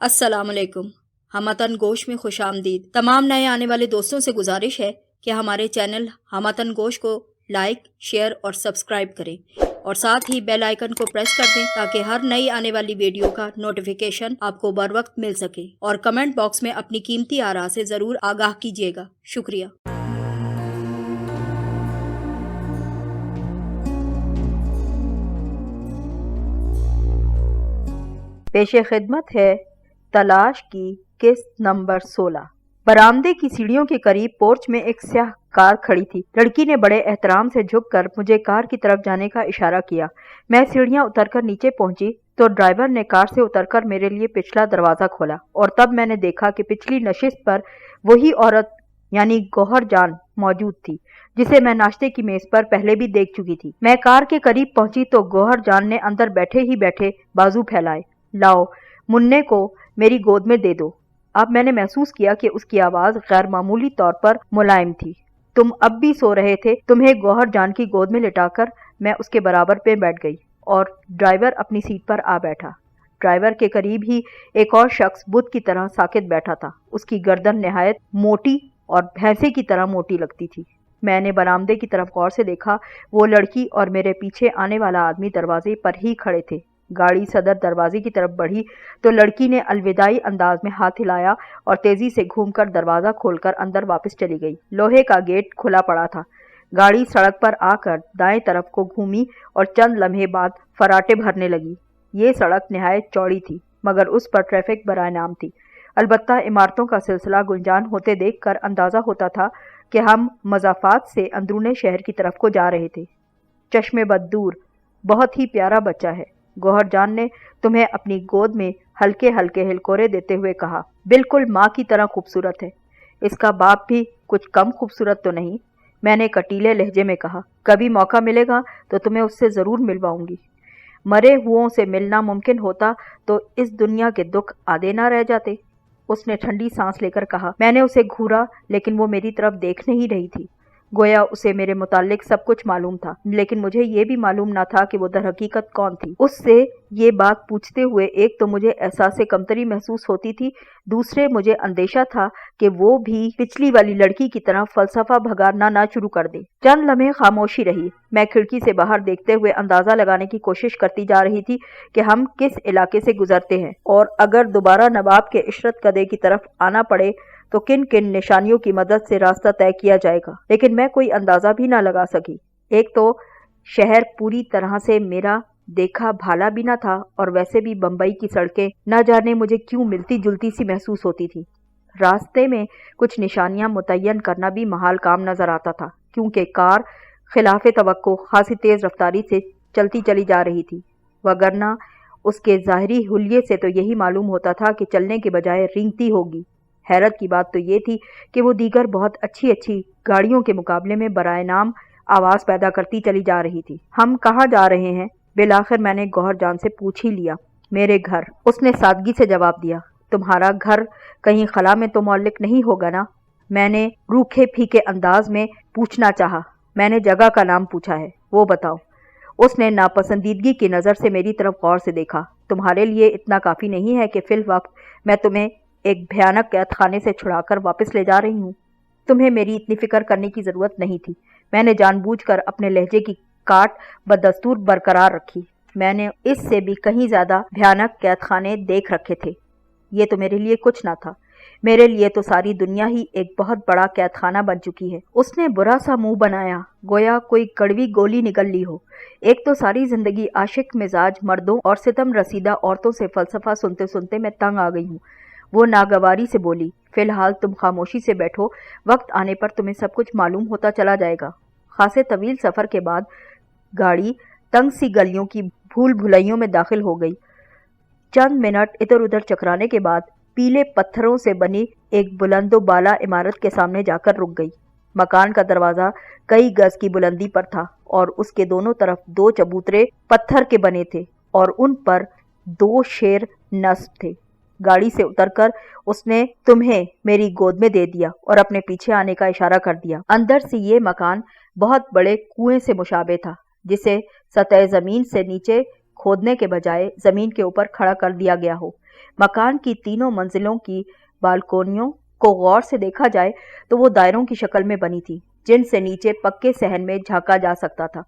अस्सलाम वालेकुम। हमतन गोश में खुश आमदीद। तमाम नए आने वाले दोस्तों से गुजारिश है कि हमारे चैनल हमतन गोश को लाइक, शेयर और सब्सक्राइब करें और साथ ही बेल आइकन को प्रेस कर दें ताकि हर नई आने वाली वीडियो का नोटिफिकेशन आपको बर वक्त मिल सके। और कमेंट बॉक्स में अपनी कीमती आरा से ज़रूर आगाह कीजिएगा। शुक्रिया। पेश खिदमत है तलाश की किस्त नंबर 16। बरामदे की सीढ़ियों के करीब पोर्च में एक स्याह कार खड़ी थी। लड़की ने बड़े एहतराम से झुककर मुझे कार की तरफ जाने का इशारा किया। मैं सीढ़ियां उतरकर नीचे पहुंची तो ड्राइवर ने कार से उतरकर मेरे लिए पिछला दरवाजा खोला और तब मैंने देखा कि पिछली नशिस्त पर वही औरत यानी गौहर जान मौजूद थी जिसे मैं नाश्ते की मेज पर पहले भी देख चुकी थी। मैं कार के करीब पहुंची तो गौहर जान ने अंदर बैठे ही बैठे बाजू फैलाए, लाओ मुन्ने को मेरी गोद में दे दो। अब मैंने महसूस किया कि उसकी आवाज गैर मामूली तौर पर मुलायम थी। तुम अब भी सो रहे थे। तुम्हें गौहर जान की गोद में लिटाकर मैं उसके बराबर पे बैठ गई और ड्राइवर अपनी सीट पर आ बैठा। ड्राइवर के करीब ही एक और शख्स बुत की तरह साकित बैठा था। उसकी गर्दन निहायत मोटी और भैंसे की तरह मोटी लगती थी। मैंने बरामदे की तरफ गौर से देखा। वो लड़की और मेरे पीछे आने वाला आदमी दरवाजे पर ही खड़े थे। गाड़ी सदर दरवाजे की तरफ बढ़ी तो लड़की ने अलविदाई अंदाज में हाथ हिलाया और तेजी से घूमकर दरवाजा खोलकर अंदर वापस चली गई। लोहे का गेट खुला पड़ा था। गाड़ी सड़क पर आकर दाएं तरफ को घूमी और चंद लम्हे बाद फराटे भरने लगी। ये सड़क निहायत चौड़ी थी मगर उस पर ट्रैफिक बराए नाम थी। अलबत्ता इमारतों का सिलसिला गुंजान होते देखकर अंदाजा होता था कि हम मज़ाफात से अंदरूने शहर की तरफ को जा रहे थे। चश्मे बदूर, बहुत ही प्यारा बच्चा है, गौहर जान ने तुम्हें अपनी गोद में हल्के हल्के हिलकोरे देते हुए कहा। बिल्कुल माँ की तरह खूबसूरत है। इसका बाप भी कुछ कम खूबसूरत तो नहीं, मैंने कटीले लहजे में कहा। कभी मौका मिलेगा तो तुम्हें उससे ज़रूर मिलवाऊंगी। मरे हुओं से मिलना मुमकिन होता तो इस दुनिया के दुख आधे ना रह जाते। उसने ठंडी सांस लेकर कहा। मैंने उसे घूरा लेकिन वो मेरी तरफ देख नहीं रही थी। गोया उसे मेरे मुतालिक सब कुछ मालूम था, लेकिन मुझे ये भी मालूम न था कि वो दर हकीकत कौन थी। उससे ये बात पूछते हुए एक तो मुझे एहसास कमतरी महसूस होती थी, दूसरे मुझे अंदेशा था कि वो भी पिछली वाली लड़की की तरह फलसफा भगाना ना शुरू कर दे। चंद लम्हे खामोशी रही। मैं खिड़की से बाहर देखते हुए अंदाजा लगाने की कोशिश करती जा रही थी कि हम किस इलाके से गुजरते हैं और अगर दोबारा नवाब के इशरत कदे की तरफ आना पड़े तो किन किन निशानियों की मदद से रास्ता तय किया जाएगा। लेकिन मैं कोई अंदाजा भी ना लगा सकी। एक तो शहर पूरी तरह से मेरा देखा भाला भी ना था और वैसे भी बंबई की सड़कें न जाने मुझे क्यों मिलती जुलती सी महसूस होती थी। रास्ते में कुछ निशानियां मुतय्यन करना भी महाल काम नजर आता था क्योंकि कार खिलाफ तवक्को खासी तेज रफ्तारी से चलती चली जा रही थी। वगरना उसके ज़ाहिरी हुलिये से तो यही मालूम होता था कि चलने के बजाय रेंगती होगी। हैरत की बात तो ये थी कि वो दीगर बहुत अच्छी अच्छी गाड़ियों के मुकाबले में बराए नाम आवाज़ पैदा करती चली जा रही थी। हम कहाँ जा रहे हैं? बिलाखिर मैंने गौहर जान से पूछ ही लिया। मेरे घर, उसने सादगी से जवाब दिया। तुम्हारा घर कहीं खला में तो मौलिक नहीं होगा ना? मैंने रूखे फीके अंदाज में पूछना चाहा। मैंने जगह का नाम पूछा है, वो बताओ। उसने नापसंदीदगी की नज़र से मेरी तरफ गौर से देखा। तुम्हारे लिए इतना काफ़ी नहीं है कि फिल वक्त मैं तुम्हें एक भयानक कैद खाने से छुड़ाकर वापस ले जा रही हूँ? तुम्हें मेरी इतनी फिक्र करने की ज़रूरत नहीं थी। मैंने जानबूझकर अपने लहजे की काट बदस्तूर बरकरार रखी। मैंने इससे भी कहीं ज़्यादा भयानक कैद खाने देख रखे थे। ये तो मेरे लिए कुछ ना था। मेरे लिए तो सारी दुनिया ही एक बहुत बड़ा कैद खाना बन चुकी है। उसने बुरा सा मुंह बनाया, गोया कोई कड़वी गोली निगल ली हो। एक तो सारी जिंदगी आशिक मिजाज मर्दों और सितम रसीदा औरतों से फलसफा सुनते सुनते मैं तंग आ गई हूँ। वो नागवारी से बोली, फिलहाल तुम खामोशी से बैठो, वक्त आने पर तुम्हें सब कुछ मालूम होता चला जाएगा। खासे तवील सफ़र के बाद गाड़ी तंग सी गलियों की भूल भुलैयों में दाखिल हो गई। चंद मिनट इधर उधर चकराने के बाद पीले पत्थरों से बनी एक बुलंदो बाला इमारत के सामने जाकर रुक गई। मकान का दरवाज़ा कई गज की बुलंदी पर था और उसके दोनों तरफ दो चबूतरे पत्थर के बने थे और उन पर दो शेर नस्ब थे। गाड़ी से उतरकर उसने तुम्हें मेरी गोद में दे दिया और अपने पीछे आने का इशारा कर दिया। अंदर से ये मकान बहुत बड़े कुएं से मुशाबे था जिसे सतह ज़मीन से नीचे खोदने के बजाय ज़मीन के ऊपर खड़ा कर दिया गया हो। मकान की तीनों मंजिलों की बालकोनियों को गौर से देखा जाए तो वो दायरों की शक्ल में बनी थी, जिनसे नीचे पक्के सहन में झांका जा सकता था।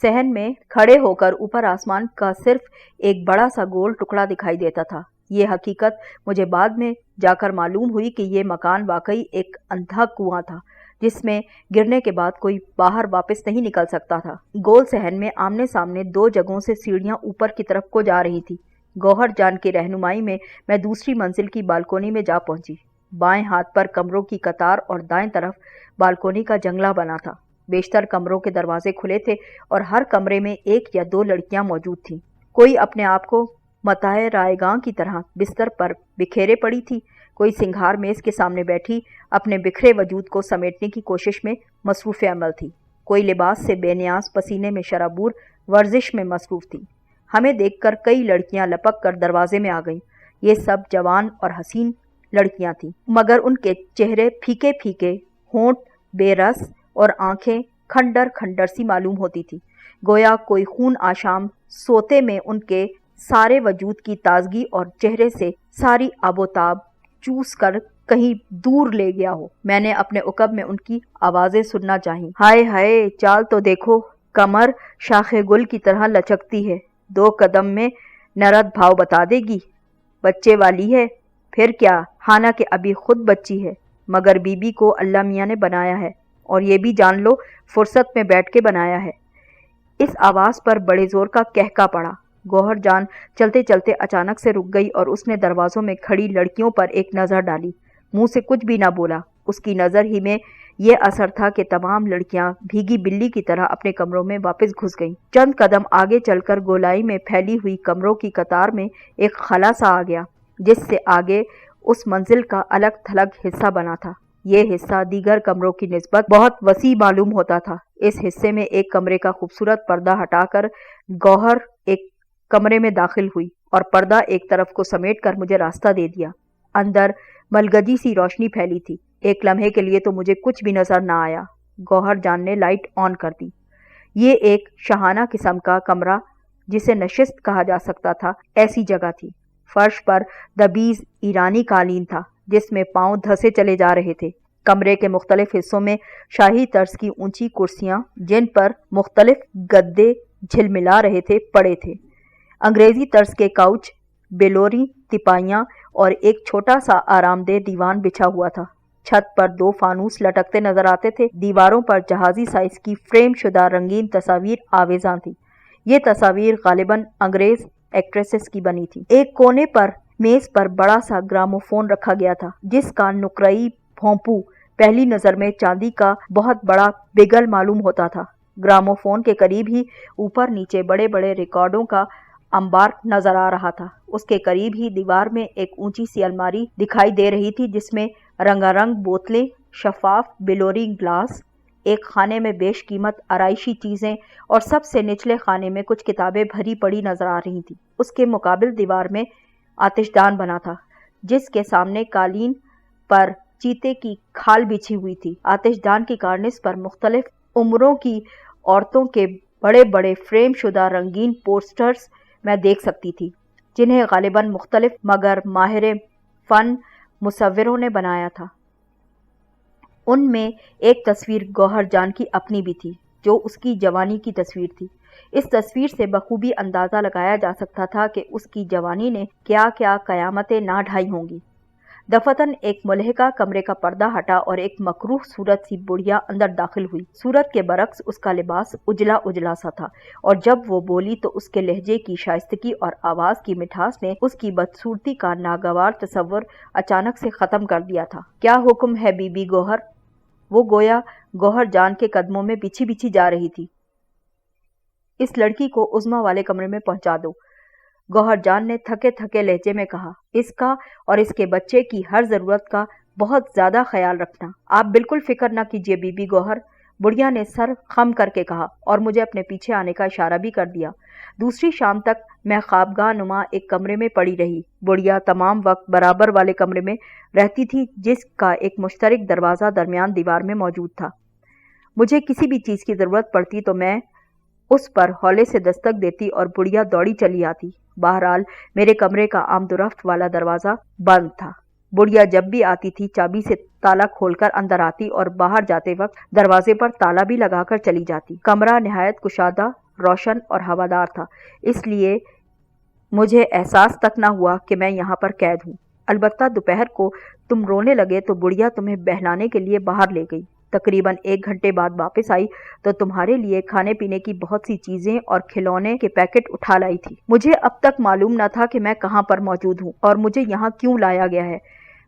सहन में खड़े होकर ऊपर आसमान का सिर्फ एक बड़ा सा गोल टुकड़ा दिखाई देता था। ये हकीकत मुझे बाद में जाकर मालूम हुई कि ये मकान वाकई एक अंधा कुआं था, जिसमें गिरने के बाद कोई बाहर वापस नहीं निकल सकता था। गोल सहन में आमने सामने दो जगहों से सीढ़ियां ऊपर की तरफ को जा रही थी। गौहर जान की रहनुमाई में मैं दूसरी मंजिल की बालकोनी में जा पहुंची। बाएं हाथ पर कमरों की कतार और दाएं तरफ बालकोनी का जंगला बना था। बेशतर कमरों के दरवाजे खुले थे और हर कमरे में एक या दो लड़कियां मौजूद थीं। कोई अपने आप को मताए रायगां की तरह बिस्तर पर बिखेरे पड़ी थी, कोई सिंघार मेज के सामने बैठी अपने बिखरे वजूद को समेटने की कोशिश में मसरूफ़ अमल थी, कोई लिबास से बेनियाज पसीने में शराबूर वर्जिश में मसरूफ़ थी। हमें देखकर कई लड़कियां लपक कर दरवाजे में आ गईं। ये सब जवान और हसीन लड़कियां थीं, मगर उनके चेहरे फीके फीके, होंठ बेरस और आंखें खंडर खंडर सी मालूम होती थी, गोया कोई खून आशाम सोते में उनके सारे वजूद की ताजगी और चेहरे से सारी आबोताब चूस कर कहीं दूर ले गया हो। मैंने अपने उकब में उनकी आवाजें सुनना चाहीं। हाय हाय, चाल तो देखो, कमर शाखे गुल की तरह लचकती है, 2 कदम में नरद भाव बता देगी। बच्चे वाली है, फिर क्या, हाना के अभी खुद बच्ची है, मगर बीबी को अल्लाह मियाँ ने बनाया है, और ये भी जान लो फुर्सत में बैठ के बनाया है। इस आवाज़ पर बड़े जोर का कहका पड़ा। गौहर जान चलते चलते अचानक से रुक गई और उसने दरवाज़ों में खड़ी लड़कियों पर एक नज़र डाली। मुंह से कुछ भी ना बोला। उसकी नज़र ही में ये असर था कि तमाम लड़कियां भीगी बिल्ली की तरह अपने कमरों में वापस घुस गईं। चंद कदम आगे चलकर गोलाई में फैली हुई कमरों की कतार में एक खला सा आ गया, जिससे आगे उस मंजिल का अलग थलग हिस्सा बना था। ये हिस्सा दीगर कमरों की निस्बत बहुत वसी मालूम होता था। इस हिस्से में एक कमरे का खूबसूरत पर्दा हटाकर गौहर एक कमरे में दाखिल हुई और पर्दा एक तरफ को समेटकर मुझे रास्ता दे दिया। अंदर मलगजी सी रोशनी फैली थी। एक लम्हे के लिए तो मुझे कुछ भी नजर न आया। गौहर जान ने लाइट ऑन कर दी। ये एक शहाना किस्म का कमरा, जिसे नशिस्त कहा जा सकता था, ऐसी जगह थी। फर्श पर दबीज ईरानी कालीन था, जिसमें पांव धसे चले जा रहे थे। कमरे के मुख्तलिफ हिस्सों में शाही तर्ज की ऊंची कुर्सियां, जिन पर मुख्तलिफ गद्दे झिलमिला रहे थे, पड़े थे। अंग्रेजी तर्ज के काउच, बेलोरी तिपाइयां और एक छोटा सा आरामदेह दीवान बिछा हुआ था। छत पर 2 फानूस लटकते नजर आते थे। दीवारों पर जहाजी साइज की फ्रेम शुदा रंगीन तस्वीर आवेजां थी। ये तस्वीर गालिबन अंग्रेज एक्ट्रेसेस की बनी थी। एक कोने पर मेज पर बड़ा सा ग्रामोफोन रखा गया था, जिसका नुकरई भोंपू पहली नजर में चांदी का बहुत बड़ा बिगल मालूम होता था। ग्रामोफोन के करीब ही ऊपर नीचे बड़े बड़े रिकॉर्डों का अंबार नजर आ रहा था। उसके करीब ही दीवार में एक ऊंची सी अलमारी दिखाई दे रही थी, जिसमें रंगारंग बोतलें, शफाफ बिलोरी ग्लास, एक खाने में बेशकीमत आराइशी चीजें और सबसे निचले खाने में कुछ किताबें भरी पड़ी नजर आ रही थी। उसके मुकाबिल दीवार में आतिशदान बना था, जिसके सामने कालीन पर चीते की खाल बिछी हुई थी। आतिशदान की कार्निस पर मुख्तलिफ उम्रों की औरतों के बड़े बड़े फ्रेम शुदा रंगीन पोस्टर्स मैं देख सकती थी, जिन्हें गालिबन मुख्तलिफ मगर माहिर फन मुसव्विरों ने बनाया था। उनमें एक तस्वीर गौहर जान की अपनी भी थी, जो उसकी जवानी की तस्वीर थी। इस तस्वीर से बखूबी अंदाज़ा लगाया जा सकता था कि उसकी जवानी ने क्या क्या कयामतें ना ढाई होंगी। दफतन एक मुलहिका कमरे का पर्दा हटा और एक मकरूह सूरत सी बुढ़िया अंदर दाखिल हुई। सूरत के बरक्स उसका लिबास उजला उजला सा था, और जब वो बोली तो उसके लहजे की शाइस्तगी और आवाज़ की मिठास ने उसकी बदसूरती का नागवार तसव्वुर अचानक से ख़त्म कर दिया था। क्या हुक्म है बीबी गौहर? वो गोया गौहर जान के कदमों में बिछी बिछी जा रही थी। इस लड़की को उज़्मा वाले कमरे में पहुंचा दो, गौहर जान ने थके थके लहजे में कहा। इसका और इसके बच्चे की हर जरूरत का बहुत ज्यादा ख्याल रखना। आप बिल्कुल फिक्र न कीजिए बीबी गौहर, बुढ़िया ने सर खम करके कहा और मुझे अपने पीछे आने का इशारा भी कर दिया। दूसरी शाम तक मैं ख्वाबगाह नुमा एक कमरे में पड़ी रही। बुढ़िया तमाम वक्त बराबर वाले कमरे में रहती थी, जिसका एक मुश्तरक दरवाज़ा दरमियान दीवार में मौजूद था। मुझे किसी भी चीज़ की ज़रूरत पड़ती तो मैं उस पर हौले से दस्तक देती और बुढ़िया दौड़ी चली आती। बहरहाल मेरे कमरे का आमदोरफ्त वाला दरवाजा बंद था। बुढ़िया जब भी आती थी चाबी से ताला खोलकर अंदर आती और बाहर जाते वक्त दरवाजे पर ताला भी लगाकर चली जाती। कमरा निहायत कुशादा, रोशन और हवादार था, इसलिए मुझे एहसास तक न हुआ कि मैं यहाँ पर कैद हूँ। अलबत्ता दोपहर को तुम रोने लगे तो बुढ़िया तुम्हें बहलाने के लिए बाहर ले गई। तकरीबन 1 घंटे बाद वापस आई तो तुम्हारे लिए खाने पीने की बहुत सी चीजें और खिलौने के पैकेट उठा लाई थी। मुझे अब तक मालूम न था कि मैं कहाँ पर मौजूद हूँ और मुझे यहाँ क्यों लाया गया है।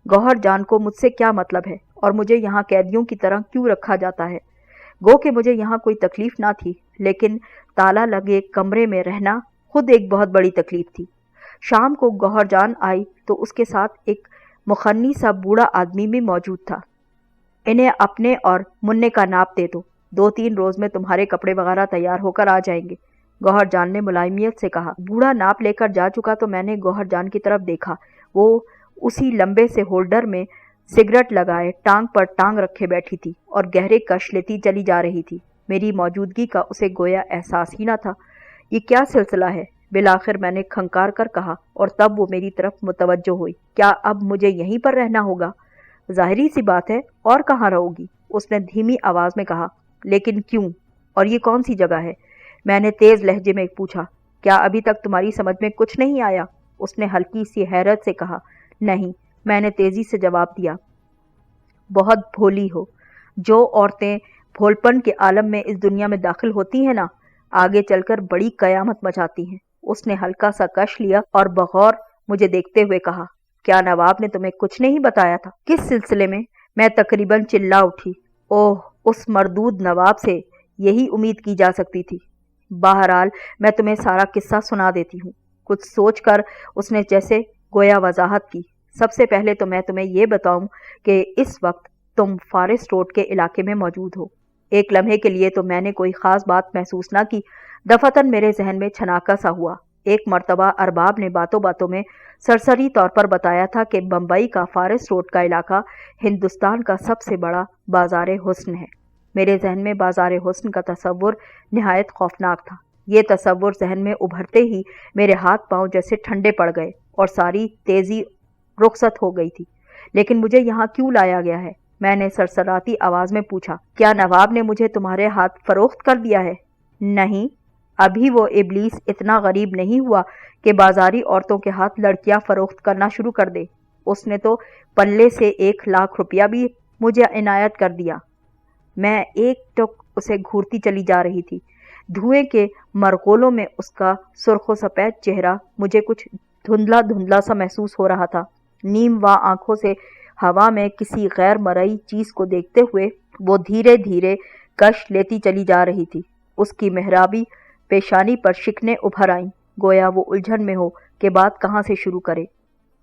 गौहर जान को मुझसे क्या मतलब है और मुझे यहाँ कैदियों की तरह क्यों रखा जाता है। गो कि मुझे यहाँ कोई तकलीफ ना थी, लेकिन ताला लगे कमरे में रहना खुद एक बहुत बड़ी तकलीफ थी। शाम को गौहर जान आई तो उसके साथ एक मुखन्नी सा बूढ़ा आदमी भी मौजूद था। इन्हें अपने और मुन्ने का नाप दे दो, 2-3 रोज में तुम्हारे कपड़े वगैरह तैयार होकर आ जाएंगे, गौहर जान ने मुलायमियत से कहा। बूढ़ा नाप लेकर जा चुका तो मैंने गौहर जान की तरफ देखा। वो उसी लंबे से होल्डर में सिगरेट लगाए टांग पर टांग रखे बैठी थी और गहरे कश लेती चली जा रही थी। मेरी मौजूदगी का उसे गोया एहसास ही न था। ये क्या सिलसिला है? बिलाखिर मैंने खंकार कर कहा और तब वो मेरी तरफ मुतवज्जो हुई। क्या अब मुझे यहीं पर रहना होगा? जाहिरी सी बात है, और कहाँ रहोगी? उसने धीमी आवाज में कहा। लेकिन क्यों? और ये कौन सी जगह है? मैंने तेज लहजे में पूछा। क्या अभी तक तुम्हारी समझ में कुछ नहीं आया? उसने हल्की सी हैरत से कहा। नहीं, मैंने तेजी से जवाब दिया। बहुत भोली हो। जो औरतें भोलपन के आलम में इस दुनिया में दाखिल होती हैं ना, आगे चलकर बड़ी कयामत मचाती हैं। उसने हल्का सा कश लिया और बगौर मुझे देखते हुए कहा। क्या नवाब ने तुम्हें कुछ नहीं बताया था? किस सिलसिले में? मैं तकरीबन चिल्ला उठी। ओह, उस मरदूद नवाब से यही उम्मीद की जा सकती थी। बहरहाल मैं तुम्हें सारा किस्सा सुना देती हूँ। कुछ सोचकर उसने जैसे गोया वजाहत की। सबसे पहले तो मैं तुम्हें ये बताऊं कि इस वक्त तुम फॉरेस्ट रोड के इलाके में मौजूद हो। एक लम्हे के लिए तो मैंने कोई ख़ास बात महसूस ना की। दफातन मेरे जहन में छनाका सा हुआ। एक मर्तबा अरबाब ने बातों बातों में सरसरी तौर पर बताया था कि बम्बई का फॉरेस्ट रोड का इलाका हिंदुस्तान का सबसे बड़ा बाजार हुस्न है। मेरे जहन में बाजार हुस्न का तस्वुर निहायत खौफनाक था। ये तस्वुर जहन में उभरते ही मेरे हाथ पांव जैसे ठंडे पड़ गए और सारी तेजी रुखसत हो गई थी। लेकिन मुझे यहाँ क्यों लाया गया है? मैंने सरसराती आवाज में पूछा। क्या नवाब ने मुझे तुम्हारे हाथ फरोख्त कर दिया है? नहीं, अभी वो इबलीस इतना गरीब नहीं हुआ कि बाजारी औरतों के हाथ लड़कियां फरोख्त करना शुरू कर दे। उसने तो पल्ले से 1 लाख रुपया भी मुझे इनायत कर दिया। मैं एक टुक उसे घूरती चली जा रही थी। धुएं के मरगोलों में उसका सुर्खो सफेद चेहरा मुझे कुछ धुंधला धुंधला सा महसूस हो रहा था। नीम व आंखों से हवा में किसी गैर मरई चीज को देखते हुए वो धीरे धीरे कश लेती चली जा रही थी। उसकी मेहराबी पेशानी पर शिकने उभर आईं, गोया वो उलझन में हो कि बात कहाँ से शुरू करे।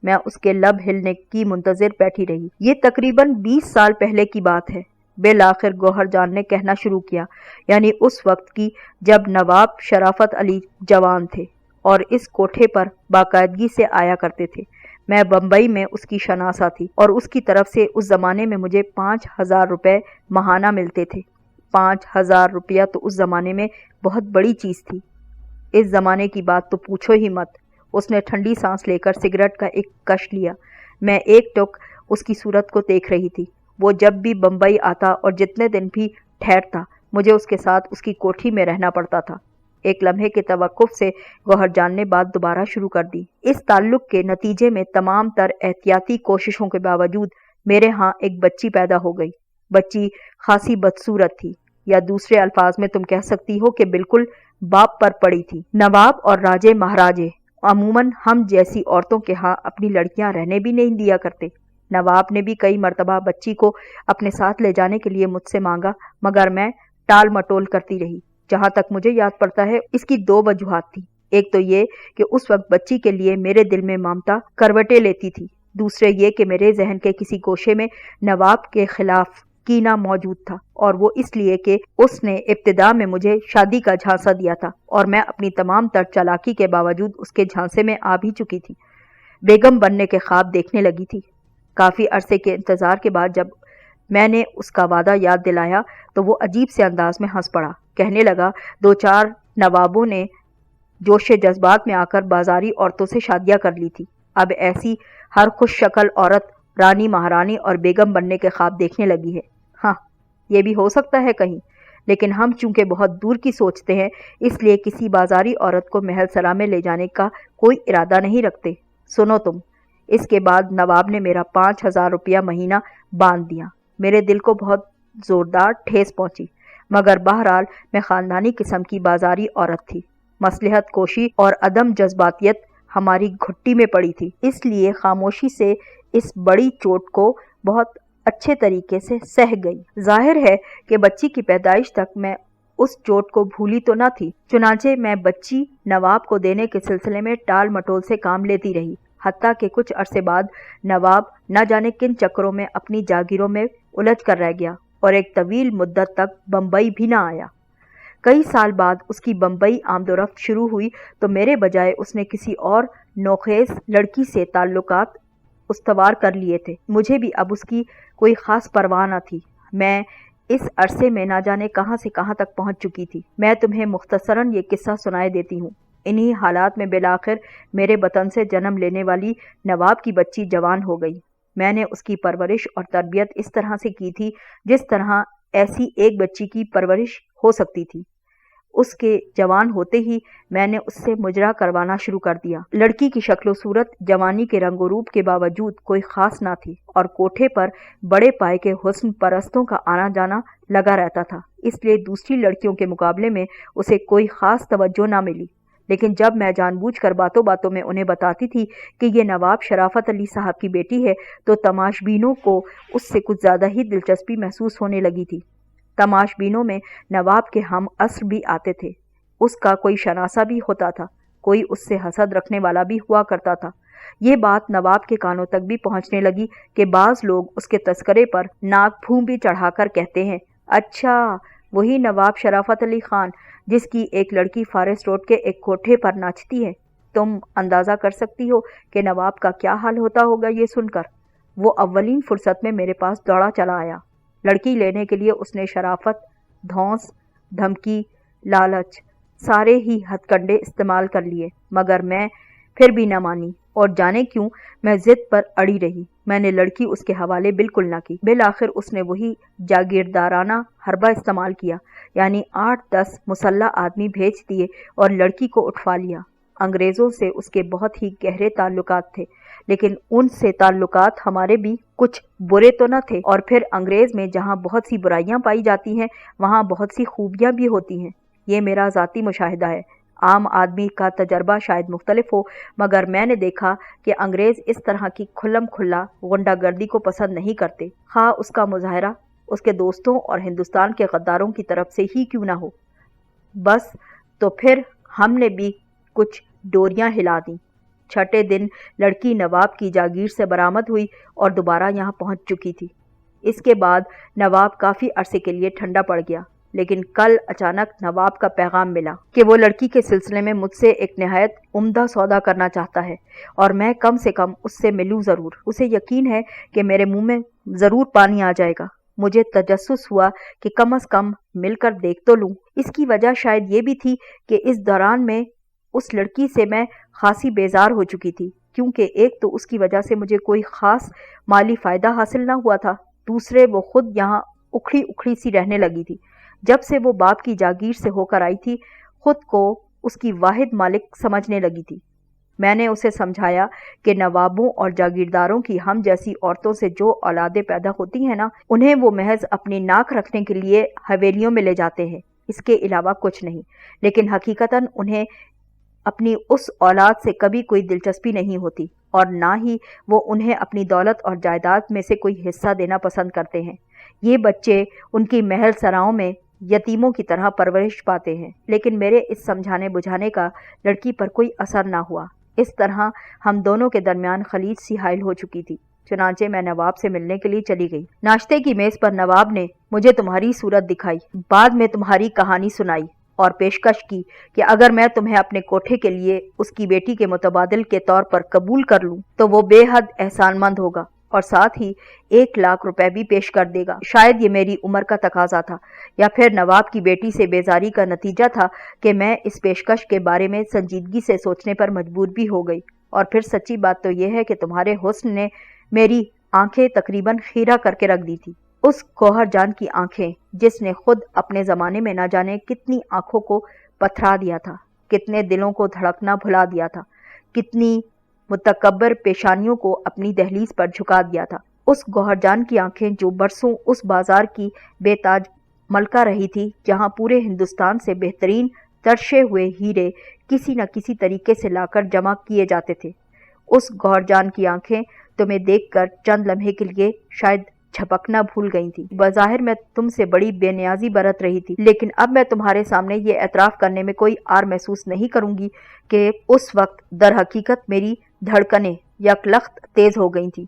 मैं उसके लब हिलने की मुंतजिर बैठी रही। ये तकरीबन 20 साल पहले की बात है। बेलाखिर गौहर जान ने कहना शुरू किया, यानी उस वक्त की जब नवाब शराफत अली जवान थे और इस कोठे पर बाकायदगी से आया करते थे। मैं बम्बई में उसकी शनासा थी और उसकी तरफ से उस जमाने में मुझे 5,000 रुपये महाना मिलते थे। 5,000 रुपया तो उस जमाने में बहुत बड़ी चीज थी। इस जमाने की बात तो पूछो ही मत। उसने ठंडी सांस लेकर सिगरेट का एक कश लिया। मैं एक टुक उसकी सूरत को देख रही थी। वो जब भी बम्बई आता और जितने दिन भी ठहरता, मुझे उसके साथ उसकी कोठी में रहना पड़ता था। एक लम्हे के तवक्कुफ से गौहर जान ने बात दोबारा शुरू कर दी। इस ताल्लुक के नतीजे में तमाम तर एहतियाती कोशिशों के बावजूद मेरे यहाँ एक बच्ची पैदा हो गई। बच्ची खासी बदसूरत थी, या दूसरे अल्फाज में तुम कह सकती हो कि बिल्कुल बाप पर पड़ी थी। नवाब और राजे महाराजे अमूमन हम जैसी औरतों के यहाँ अपनी लड़कियां रहने भी नहीं दिया करते। नवाब ने भी कई मर्तबा बच्ची को अपने साथ ले जाने के लिए मुझसे मांगा, मगर मैं टाल मटोल करती रही। जहां तक मुझे याद पड़ता है, इसकी 2 वजूहात थी। एक तो ये कि उस वक्त बच्ची के लिए मेरे दिल में ममता करवटें लेती थी। दूसरे ये कि मेरे जहन के किसी गोशे में नवाब के खिलाफ कीना मौजूद था, और वो इसलिए कि उसने इब्तिदा में मुझे शादी का झांसा दिया था और मैं अपनी तमाम तर चालाकी के बावजूद उसके झांसे में आ भी चुकी थी। बेगम बनने के ख्वाब देखने लगी थी। काफी अरसे के इंतजार के बाद जब मैंने उसका वादा याद दिलाया तो वो अजीब से अंदाज में हंस पड़ा। कहने लगा, 2-4 नवाबों ने जोश जज्बात में आकर बाजारी औरतों से शादियां कर ली थी। अब ऐसी हर खुश शक्ल औरत रानी, महारानी और बेगम बनने के ख्वाब देखने लगी है। हाँ, ये भी हो सकता है कहीं, लेकिन हम चूंकि बहुत दूर की सोचते हैं, इसलिए किसी बाजारी औरत को महल सरा में ले जाने का कोई इरादा नहीं रखते। सुनो तुम। इसके बाद नवाब ने मेरा 5,000 रुपया महीना बांध दिया। मेरे दिल को बहुत जोरदार ठेस पहुंची, मगर बहरहाल मैं खानदानी किस्म की बाजारी औरत थी। मसलहत कोशी और अदम जज्बातियत हमारी घुट्टी में पड़ी थी, इसलिए खामोशी से इस बड़ी चोट को बहुत अच्छे तरीके से सह गई। जाहिर है कि बच्ची की पैदाइश तक मैं उस चोट को भूली तो न थी। चुनांचे मैं बच्ची नवाब को देने के सिलसिले में टाल मटोल से काम लेती रही, हत्ता कि कुछ अरसे बाद नवाब न जाने किन चक्करों में अपनी जागीरों में उलझ कर रह गया और एक तवील मुद्दत तक बम्बई भी न आया। कई साल बाद उसकी बम्बई आमदोरफ्त शुरू हुई तो मेरे बजाय उसने किसी और नौखेज लड़की से ताल्लुकात उस्तवार कर लिए थे। मुझे भी अब उसकी कोई ख़ास परवाह न थी। मैं इस अरसे में ना जाने कहाँ से कहाँ तक पहुँच चुकी थी। मैं तुम्हें मुख्तसरन ये किस्सा सुनाए देती हूँ। इन्हीं हालात में बिलाखिर मेरे वतन से जन्म लेने वाली नवाब की बच्ची जवान हो गई। मैंने उसकी परवरिश और तरबियत इस तरह से की थी जिस तरह ऐसी एक बच्ची की परवरिश हो सकती थी। उसके जवान होते ही मैंने उससे मुजरा करवाना शुरू कर दिया। लड़की की शक्ल सूरत जवानी के रंगो रूप के बावजूद कोई खास ना थी और कोठे पर बड़े पाए के हुस्न परस्तों का आना जाना लगा रहता था, इसलिए दूसरी लड़कियों के मुकाबले में उसे कोई खास तवज्जो ना मिली। लेकिन जब मैं जानबूझकर बातों बातों में उन्हें बताती थी कि ये नवाब शराफत अली साहब की बेटी है, तो तमाशबीनों को उससे कुछ ज़्यादा ही दिलचस्पी महसूस होने लगी थी। तमाशबीनों में नवाब के हम अस्र भी आते थे। उसका कोई शनासा भी होता था, कोई उससे हसद रखने वाला भी हुआ करता था। ये बात नवाब के कानों तक भी पहुंचने लगी कि बाज़ लोग उसके तस्करे पर नाक भूं भी चढ़ाकर कहते हैं, अच्छा वही नवाब शराफत अली खान जिसकी एक लड़की फारेस्ट रोड के एक कोठे पर नाचती है। तुम अंदाज़ा कर सकती हो कि नवाब का क्या हाल होता होगा ये सुनकर। वो अव्वलीन फुर्सत में मेरे पास दौड़ा चला आया। लड़की लेने के लिए उसने शराफत, धौंस, धमकी, लालच सारे ही हथकंडे इस्तेमाल कर लिए, मगर मैं फिर भी न मानी और जाने क्यों मैं जिद पर अड़ी रही। मैंने लड़की उसके हवाले बिल्कुल ना की। बिलाखिर उसने वही जागीरदाराना हरबा इस्तेमाल किया, यानी 8-10 मुसल्ला आदमी भेज दिए और लड़की को उठवा लिया। अंग्रेज़ों से उसके बहुत ही गहरे ताल्लुकात थे, लेकिन उनसे ताल्लुकात हमारे भी कुछ बुरे तो न थे। और फिर अंग्रेज़ में जहाँ बहुत सी बुराइयां पाई जाती हैं, वहाँ बहुत सी खूबियां भी होती हैं। ये मेरा ज़ाती मुशाहिदा है। आम आदमी का तजर्बा शायद मुख्तलिफ हो, मगर मैंने देखा कि अंग्रेज़ इस तरह की खुल्लम खुल्ला गुंडागर्दी को पसंद नहीं करते, खा उसका मुजाहरा उसके दोस्तों और हिंदुस्तान के गद्दारों की तरफ से ही क्यों ना हो। बस तो फिर हमने भी कुछ डोरियां हिला दी। छठे दिन लड़की नवाब की जागीर से बरामद हुई और दोबारा यहाँ पहुँच चुकी थी। इसके बाद नवाब काफ़ी अरसे के लिए ठंडा पड़ गया, लेकिन कल अचानक नवाब का पैगाम मिला कि वो लड़की के सिलसिले में मुझसे एक निहायत उम्दा सौदा करना चाहता है और मैं कम से कम उससे मिलूं ज़रूर। उसे यकीन है कि मेरे मुंह में ज़रूर पानी आ जाएगा। मुझे तजस्सुस हुआ कि कम अज़ कम मिलकर देख तो लूं। इसकी वजह शायद ये भी थी कि इस दौरान में उस लड़की से मैं खासी बेजार हो चुकी थी, क्योंकि एक तो उसकी वजह से मुझे कोई ख़ास माली फ़ायदा हासिल ना हुआ था, दूसरे वो खुद यहाँ उखड़ी उखड़ी सी रहने लगी थी। जब से वो बाप की जागीर से होकर आई थी, खुद को उसकी वाहिद मालिक समझने लगी थी। मैंने उसे समझाया कि नवाबों और जागीरदारों की हम जैसी औरतों से जो औलादें पैदा होती हैं ना, उन्हें वो महज अपनी नाक रखने के लिए हवेलियों में ले जाते हैं, इसके अलावा कुछ नहीं। लेकिन हकीकतन उन्हें अपनी उस औलाद से कभी कोई दिलचस्पी नहीं होती और ना ही वो उन्हें अपनी दौलत और जायदाद में से कोई हिस्सा देना पसंद करते हैं। ये बच्चे उनकी महल सराओं में यतीमों की तरह परवरिश पाते हैं, लेकिन मेरे इस समझाने बुझाने का लड़की पर कोई असर ना हुआ। इस तरह हम दोनों के दरमियान खलीज सी हाइल हो चुकी थी। चुनांचे मैं नवाब से मिलने के लिए चली गई। नाश्ते की मेज पर नवाब ने मुझे तुम्हारी सूरत दिखाई, बाद में तुम्हारी कहानी सुनाई और पेशकश की कि अगर मैं तुम्हें अपने कोठे के लिए उसकी बेटी के मुतबादिल के तौर पर कबूल कर लूं तो वो बेहद एहसानमंद होगा اور ساتھ ہی 1,00,000 روپے بھی پیش کر دے گا۔ شاید یہ میری عمر کا تقاضا تھا یا پھر نواب کی بیٹی سے بیزاری کا نتیجہ تھا کہ میں اس پیشکش کے بارے میں سنجیدگی سے سوچنے پر مجبور بھی ہو گئی۔ اور پھر سچی بات تو یہ ہے کہ تمہارے حسن نے میری آنکھیں تقریباً خیرہ کر کے رکھ دی تھی۔ اس گوہر جان کی آنکھیں جس نے خود اپنے زمانے میں نہ جانے کتنی آنکھوں کو پتھرا دیا تھا، کتنے دلوں کو دھڑکنا بھلا دیا تھا، کتنی متکبر پیشانیوں کو اپنی دہلیز پر جھکا دیا تھا۔ اس گوہر جان کی آنکھیں جو برسوں اس بازار کی بے تاج ملکہ رہی تھی جہاں پورے ہندوستان سے بہترین ترشے ہوئے ہیرے کسی نہ کسی طریقے سے لا کر جمع کیے جاتے تھے، اس گوہر جان کی آنکھیں تمہیں دیکھ کر چند لمحے کے لیے شاید جھپکنا بھول گئی تھی۔ بظاہر میں تم سے بڑی بے نیازی برت رہی تھی، لیکن اب میں تمہارے سامنے یہ اعتراف کرنے میں کوئی عار محسوس نہیں کروں گی کہ اس وقت در حقیقت میری دھڑکنیں یکلخت تیز ہو گئی تھیں۔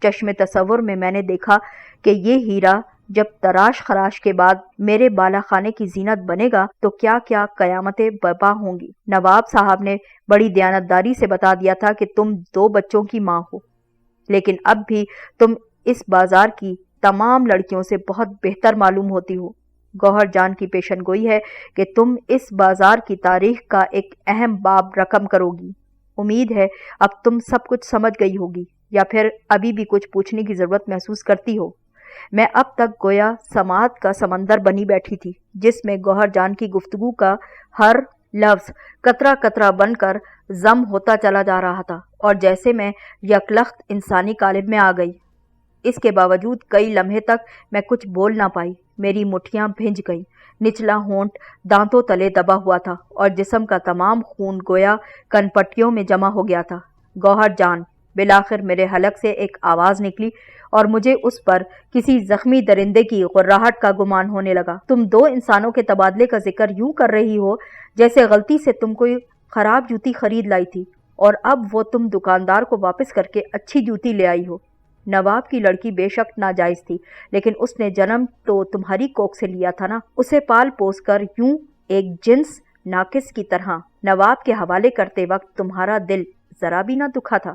چشم تصور میں میں نے دیکھا کہ یہ ہیرا جب تراش خراش کے بعد میرے بالا خانے کی زینت بنے گا تو کیا کیا قیامتیں برپا ہوں گی۔ نواب صاحب نے بڑی دیانتداری سے بتا دیا تھا کہ تم 2 بچوں کی ماں ہو، لیکن اب بھی تم اس بازار کی تمام لڑکیوں سے بہت بہتر معلوم ہوتی ہو۔ گوہر جان کی پیشن گوئی ہے کہ تم اس بازار کی تاریخ کا ایک اہم باب رقم کرو گی۔ امید ہے اب تم سب کچھ سمجھ گئی ہوگی، یا پھر ابھی بھی کچھ پوچھنے کی ضرورت محسوس کرتی ہو۔ میں اب تک گویا سماعت کا سمندر بنی بیٹھی تھی جس میں گوہر جان کی گفتگو کا ہر لفظ قطرہ قطرہ بن کر ضم ہوتا چلا جا رہا تھا، اور جیسے میں یکلخت انسانی قالب میں آ گئی۔ اس کے باوجود کئی لمحے تک میں کچھ بول نہ پائی، میری مٹھیاں بھنج گئیں، نچلا ہونٹ دانتوں تلے دبا ہوا تھا اور جسم کا تمام خون گویا کن پٹیوں میں جمع ہو گیا تھا۔ گوہر جان، بالآخر میرے حلق سے ایک آواز نکلی اور مجھے اس پر کسی زخمی درندے کی غراہٹ کا گمان ہونے لگا۔ تم 2 انسانوں کے تبادلے کا ذکر یوں کر رہی ہو جیسے غلطی سے تم کوئی خراب جوتی خرید لائی تھی اور اب وہ تم دکاندار کو واپس کر کے اچھی جوتی لے آئی ہو۔ نواب کی لڑکی بے شک ناجائز تھی، لیکن اس نے جنم تو تمہاری کوکھ سے لیا تھا نا۔ اسے پال پوس کر یوں ایک جنس ناقص کی طرح نواب کے حوالے کرتے وقت تمہارا دل ذرا بھی نہ دکھا تھا؟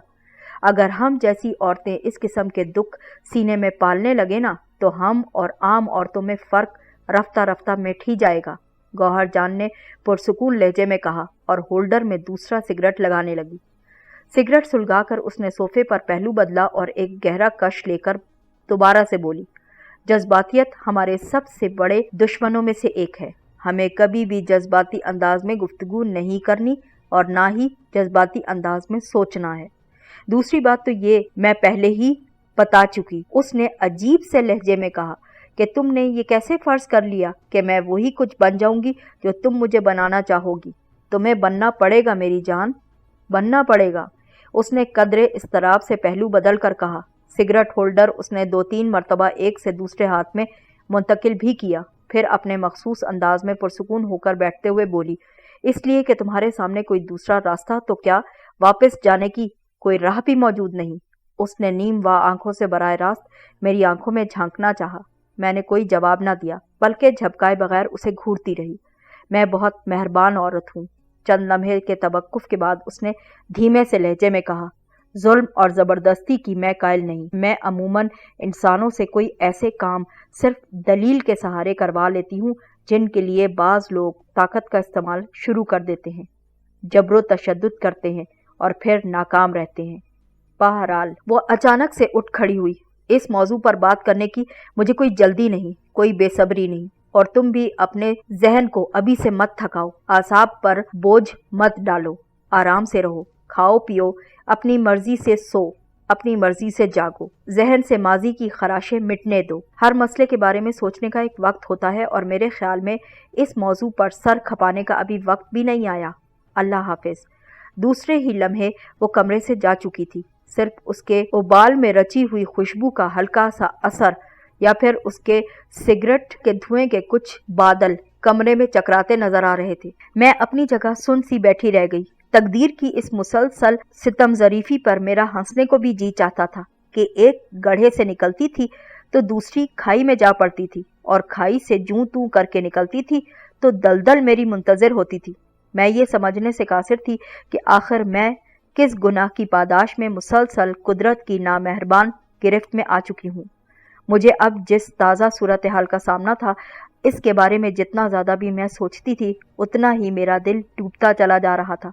اگر ہم جیسی عورتیں اس قسم کے دکھ سینے میں پالنے لگے نا تو ہم اور عام عورتوں میں فرق رفتہ رفتہ مٹ ہی جائے گا۔ گوہر جان نے پرسکون لہجے میں کہا اور ہولڈر میں دوسرا سگریٹ لگانے لگی۔ سگریٹ سلگا کر اس نے صوفے پر پہلو بدلا اور ایک گہرا کش لے کر دوبارہ سے بولی، جذباتیت ہمارے سب سے بڑے دشمنوں میں سے ایک ہے۔ ہمیں کبھی بھی جذباتی انداز میں گفتگو نہیں کرنی اور نہ ہی جذباتی انداز میں سوچنا ہے۔ دوسری بات تو یہ میں پہلے ہی بتا چکی۔ اس نے عجیب سے لہجے میں کہا کہ تم نے یہ کیسے فرض کر لیا کہ میں وہی کچھ بن جاؤں گی جو تم مجھے بنانا چاہو گی؟ تمہیں بننا پڑے گا میری جان، بننا پڑے گا۔ اس نے قدرے اضطراب سے پہلو بدل کر کہا۔ سگریٹ ہولڈر اس نے 2-3 مرتبہ ایک سے دوسرے ہاتھ میں منتقل بھی کیا، پھر اپنے مخصوص انداز میں پرسکون ہو کر بیٹھتے ہوئے بولی، اس لیے کہ تمہارے سامنے کوئی دوسرا راستہ تو کیا واپس جانے کی کوئی راہ بھی موجود نہیں؟ اس نے نیم وا آنکھوں سے براہ راست میری آنکھوں میں جھانکنا چاہا۔ میں نے کوئی جواب نہ دیا بلکہ جھپکائے بغیر اسے گھورتی رہی۔ میں بہت مہربان عورت ہوں۔ چند لمحے کے توقف کے بعد اس نے دھیمے سے لہجے میں کہا، ظلم اور زبردستی کی میں قائل نہیں۔ میں عموماً انسانوں سے کوئی ایسے کام صرف دلیل کے سہارے کروا لیتی ہوں جن کے لیے بعض لوگ طاقت کا استعمال شروع کر دیتے ہیں، جبر و تشدد کرتے ہیں اور پھر ناکام رہتے ہیں۔ بہرحال وہ اچانک سے اٹھ کھڑی ہوئی۔ اس موضوع پر بات کرنے کی مجھے کوئی جلدی نہیں، کوئی بے صبری نہیں، اور تم بھی اپنے ذہن کو ابھی سے مت تھکاؤ، اعصاب پر بوجھ مت ڈالو، آرام سے رہو، کھاؤ پیو، اپنی مرضی سے سو، اپنی مرضی سے جاگو، ذہن سے ماضی کی خراشیں مٹنے دو۔ ہر مسئلے کے بارے میں سوچنے کا ایک وقت ہوتا ہے اور میرے خیال میں اس موضوع پر سر کھپانے کا ابھی وقت بھی نہیں آیا۔ اللہ حافظ۔ دوسرے ہی لمحے وہ کمرے سے جا چکی تھی۔ صرف اس کے اوبال میں رچی ہوئی خوشبو کا ہلکا سا اثر یا پھر اس کے سگریٹ کے دھوئیں کے کچھ بادل کمرے میں چکراتے نظر آ رہے تھے۔ میں اپنی جگہ سن سی بیٹھی رہ گئی۔ تقدیر کی اس مسلسل ستم ظریفی پر میرا ہنسنے کو بھی جی چاہتا تھا کہ ایک گڑھے سے نکلتی تھی تو دوسری کھائی میں جا پڑتی تھی، اور کھائی سے جوں توں کر کے نکلتی تھی تو دلدل میری منتظر ہوتی تھی۔ میں یہ سمجھنے سے قاصر تھی کہ آخر میں کس گناہ کی پاداش میں مسلسل قدرت کی نامہربان गिरफ्त में आ चुकी हूँ। मुझे अब जिस ताज़ा सूरत हाल का सामना था, इसके बारे में जितना ज़्यादा भी मैं सोचती थी, उतना ही मेरा दिल टूटता चला जा रहा था।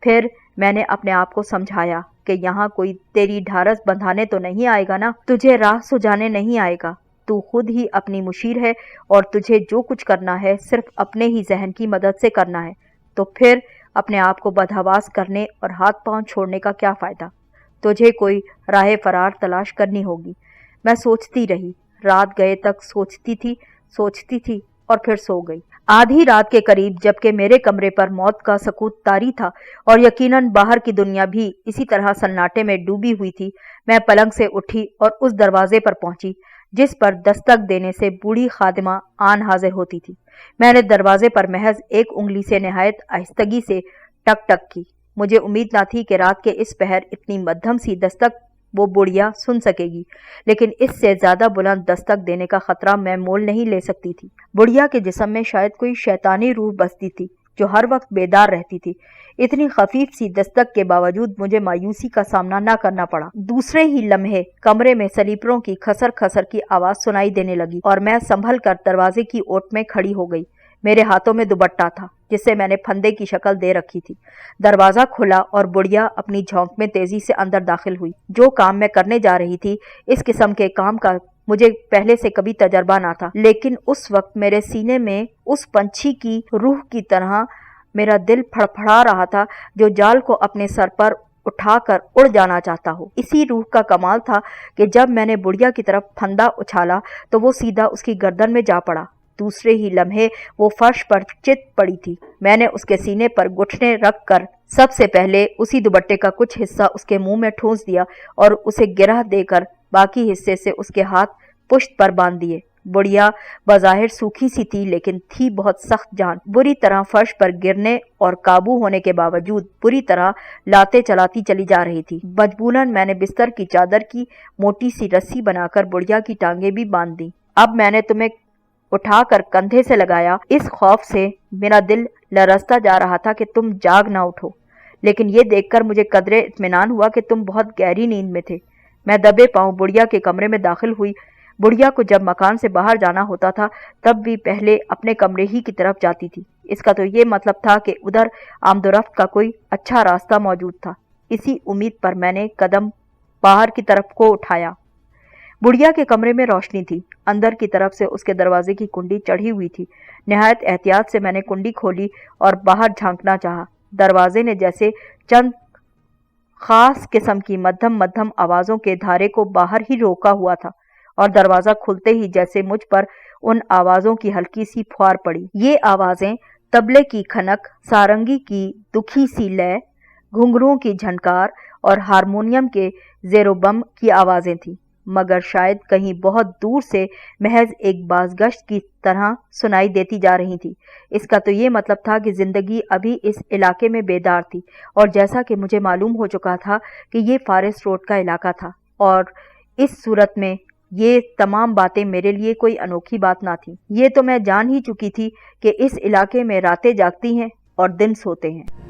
फिर मैंने अपने आप को समझाया कि यहाँ कोई तेरी ढारस बंधाने तो नहीं आएगा ना, तुझे राह सुझाने नहीं आएगा। तू खुद ही अपनी मुशीर है और तुझे जो कुछ करना है सिर्फ अपने ही जहन की मदद से करना है। तो फिर अपने आप को बदहवास करने और हाथ पांव छोड़ने का क्या फ़ायदा? तुझे कोई राह फरार तलाश करनी होगी। मैं सोचती रही, रात गए तक सोचती थी और फिर सो गई। आधी रात के करीब जबकि मेरे कमरे पर मौत का सकूत तारी था और यकीनन बाहर की दुनिया भी इसी तरह सन्नाटे में डूबी हुई थी, मैं पलंग से उठी और उस दरवाजे पर पहुंची जिस पर दस्तक देने से बूढ़ी खादिमा आन हाजिर होती थी। मैंने दरवाजे पर महज एक उंगली से नहायत आहिस्तगी से टक टक की। मुझे उम्मीद न थी कि रात के इस पहर इतनी मध्यम सी दस्तक वो बुढ़िया सुन सकेगी, लेकिन इससे ज्यादा बुलंद दस्तक देने का खतरा मैं मोल नहीं ले सकती थी। बुढ़िया के जिस्म में शायद कोई शैतानी रूह बसती थी जो हर वक्त बेदार रहती थी। इतनी खफीफ सी दस्तक के बावजूद मुझे मायूसी का सामना न करना पड़ा। दूसरे ही लम्हे कमरे में सलीपरों की खसर खसर की आवाज सुनाई देने लगी और मैं संभल कर दरवाजे की ओट में खड़ी हो गई। मेरे हाथों में दुपट्टा था जिसे मैंने फंदे की शक्ल दे रखी थी। दरवाजा खुला और बुढ़िया अपनी झोंक में तेजी से अंदर दाखिल हुई। जो काम मैं करने जा रही थी, इस किस्म के काम का मुझे पहले से कभी तजर्बा ना था, लेकिन उस वक्त मेरे सीने में उस पंछी की रूह की तरह मेरा दिल फड़फड़ा रहा था जो जाल को अपने सर पर उठाकर उड़ जाना चाहता हो। इसी रूह का कमाल था कि जब मैंने बुढ़िया की तरफ फंदा उछाला तो वो सीधा उसकी गर्दन में जा पड़ा। दूसरे ही लम्हे वो फर्श पर चित पड़ी थी। मैंने उसके सीने पर घुटने रख कर सबसे पहले उसी दुपट्टे का कुछ हिस्सा उसके मुंह में ठूंस दिया और उसे गिरह देकर बाकी हिस्से से उसके हाथ पुश्त पर बांध दिए। बुढ़िया बज़ाहिर सूखी सी थी, लेकिन थी बहुत सख्त जान। बुरी तरह फर्श पर गिरने और काबू होने के बावजूद बुरी तरह लाते चलाती चली जा रही थी। मजबूरन मैंने बिस्तर की चादर की मोटी सी रस्सी बनाकर बुढ़िया की टांगे भी बांध दी। अब मैंने तुम्हें उठाकर कंधे से लगाया। इस खौफ से मेरा दिल लरसता जा रहा था कि तुम जाग ना उठो, लेकिन ये देखकर मुझे कदरे इत्मीनान हुआ कि तुम बहुत गहरी नींद में थे। मैं दबे पांव बुढ़िया के कमरे में दाखिल हुई। बुढ़िया को जब मकान से बाहर जाना होता था तब भी पहले अपने कमरे ही की तरफ जाती थी। इसका तो ये मतलब था कि उधर आमदोरफ्त का कोई अच्छा रास्ता मौजूद था। इसी उम्मीद पर मैंने कदम बाहर की तरफ को उठाया। बुढ़िया के कमरे में रोशनी थी। अंदर की तरफ से उसके दरवाजे की कुंडी चढ़ी हुई थी। निहायत एहतियात से मैंने कुंडी खोली और बाहर झांकना चाहा। दरवाजे ने जैसे चंद खास किस्म की मध्यम मध्यम आवाजों के धारे को बाहर ही रोका हुआ था और दरवाजा खुलते ही जैसे मुझ पर उन आवाजों की हल्की सी फुहार पड़ी। ये आवाजें तबले की खनक, सारंगी की दुखी सी लय, घुंघरुओं की झनकार और हारमोनियम के जेरोबम की आवाजें थीं, मगर शायद कहीं बहुत दूर से महज एक बाज़गश्त की तरह सुनाई देती जा रही थी। इसका तो ये मतलब था कि जिंदगी अभी इस इलाके में बेदार थी, और जैसा कि मुझे मालूम हो चुका था कि ये फॉरेस्ट रोड का इलाका था, और इस सूरत में ये तमाम बातें मेरे लिए कोई अनोखी बात ना थी। ये तो मैं जान ही चुकी थी कि इस इलाके में रातें जागती हैं और दिन सोते हैं।